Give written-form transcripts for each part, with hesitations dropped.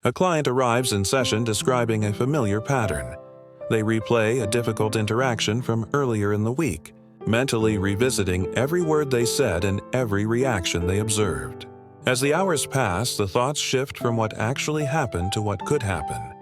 A client arrives in session describing a familiar pattern. They replay a difficult interaction from earlier in the week, mentally revisiting every word they said and every reaction they observed. As the hours pass, the thoughts shift from what actually happened to what could happen.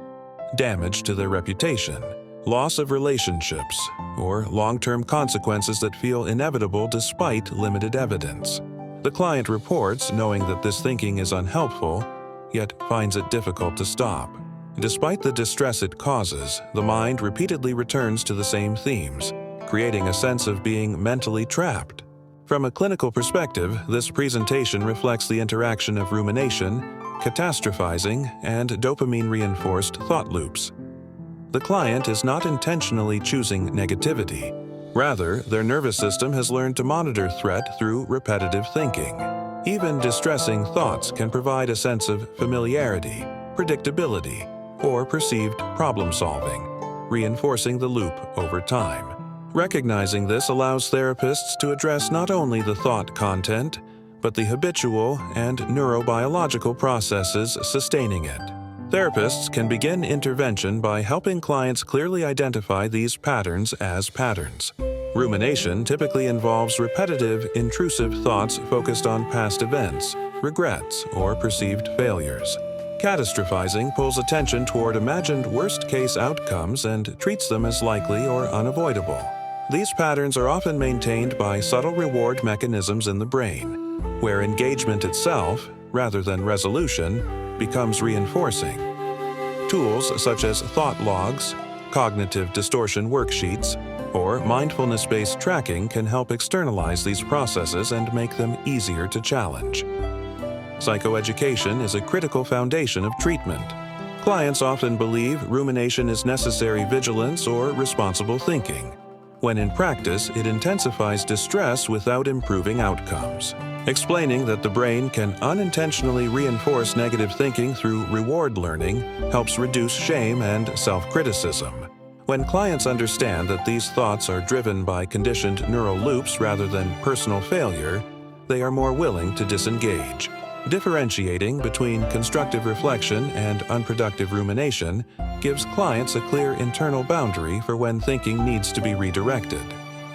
Damage to their reputation, loss of relationships, or long-term consequences that feel inevitable despite limited evidence. The client reports knowing that this thinking is unhelpful, yet finds it difficult to stop. Despite the distress it causes, the mind repeatedly returns to the same themes, creating a sense of being mentally trapped. From a clinical perspective, this presentation reflects the interaction of rumination, catastrophizing, and dopamine-reinforced thought loops. The client is not intentionally choosing negativity. Rather, their nervous system has learned to monitor threat through repetitive thinking. Even distressing thoughts can provide a sense of familiarity, predictability, or perceived problem-solving, reinforcing the loop over time. Recognizing this allows therapists to address not only the thought content, but the habitual and neurobiological processes sustaining it. Therapists can begin intervention by helping clients clearly identify these patterns as patterns. Rumination typically involves repetitive, intrusive thoughts focused on past events, regrets, or perceived failures. Catastrophizing pulls attention toward imagined worst-case outcomes and treats them as likely or unavoidable. These patterns are often maintained by subtle reward mechanisms in the brain, where engagement itself, rather than resolution, becomes reinforcing. Tools such as thought logs, cognitive distortion worksheets, or mindfulness-based tracking can help externalize these processes and make them easier to challenge. Psychoeducation is a critical foundation of treatment. Clients often believe rumination is necessary vigilance or responsible thinking, when in practice it intensifies distress without improving outcomes. Explaining that the brain can unintentionally reinforce negative thinking through reward learning helps reduce shame and self-criticism. When clients understand that these thoughts are driven by conditioned neural loops rather than personal failure, they are more willing to disengage. Differentiating between constructive reflection and unproductive rumination gives clients a clear internal boundary for when thinking needs to be redirected.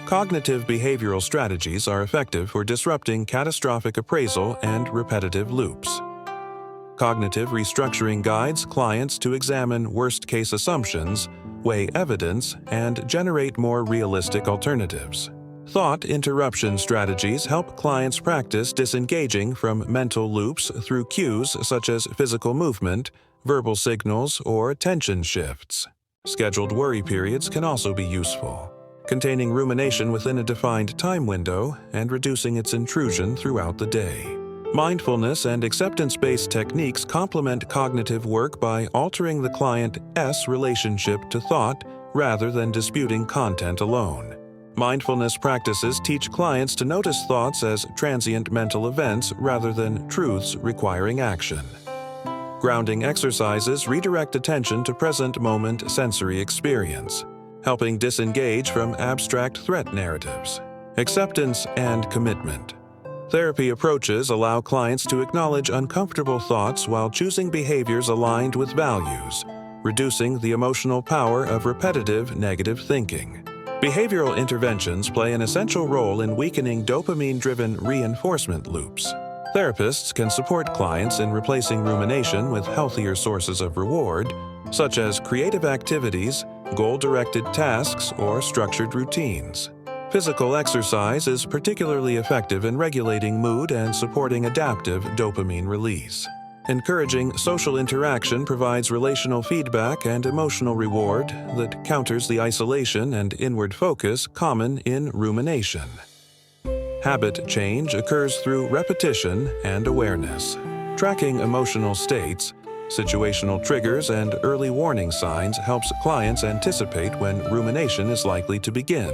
Cognitive behavioral strategies are effective for disrupting catastrophic appraisal and repetitive loops. Cognitive restructuring guides clients to examine worst-case assumptions, weigh evidence, and generate more realistic alternatives. Thought interruption strategies help clients practice disengaging from mental loops through cues such as physical movement, verbal signals, or attention shifts. Scheduled worry periods can also be useful, containing rumination within a defined time window and reducing its intrusion throughout the day. Mindfulness and acceptance-based techniques complement cognitive work by altering the client's relationship to thought rather than disputing content alone. Mindfulness practices teach clients to notice thoughts as transient mental events rather than truths requiring action. Grounding exercises redirect attention to present-moment sensory experience, helping disengage from abstract threat narratives. Acceptance and commitment. Therapy approaches allow clients to acknowledge uncomfortable thoughts while choosing behaviors aligned with values, reducing the emotional power of repetitive negative thinking. Behavioral interventions play an essential role in weakening dopamine-driven reinforcement loops. Therapists can support clients in replacing rumination with healthier sources of reward, such as creative activities, goal-directed tasks, or structured routines. Physical exercise is particularly effective in regulating mood and supporting adaptive dopamine release. Encouraging social interaction provides relational feedback and emotional reward that counters the isolation and inward focus common in rumination. Habit change occurs through repetition and awareness. Tracking emotional states, situational triggers, and early warning signs helps clients anticipate when rumination is likely to begin.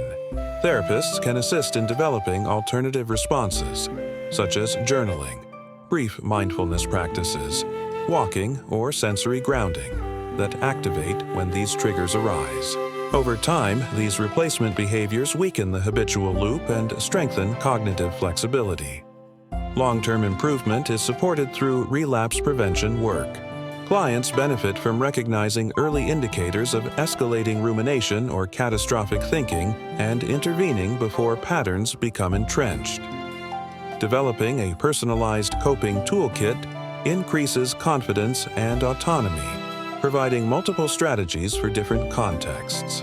Therapists can assist in developing alternative responses, such as journaling, brief mindfulness practices, walking, or sensory grounding that activate when these triggers arise. Over time, these replacement behaviors weaken the habitual loop and strengthen cognitive flexibility. Long-term improvement is supported through relapse prevention work. Clients benefit from recognizing early indicators of escalating rumination or catastrophic thinking and intervening before patterns become entrenched. Developing a personalized coping toolkit increases confidence and autonomy, providing multiple strategies for different contexts.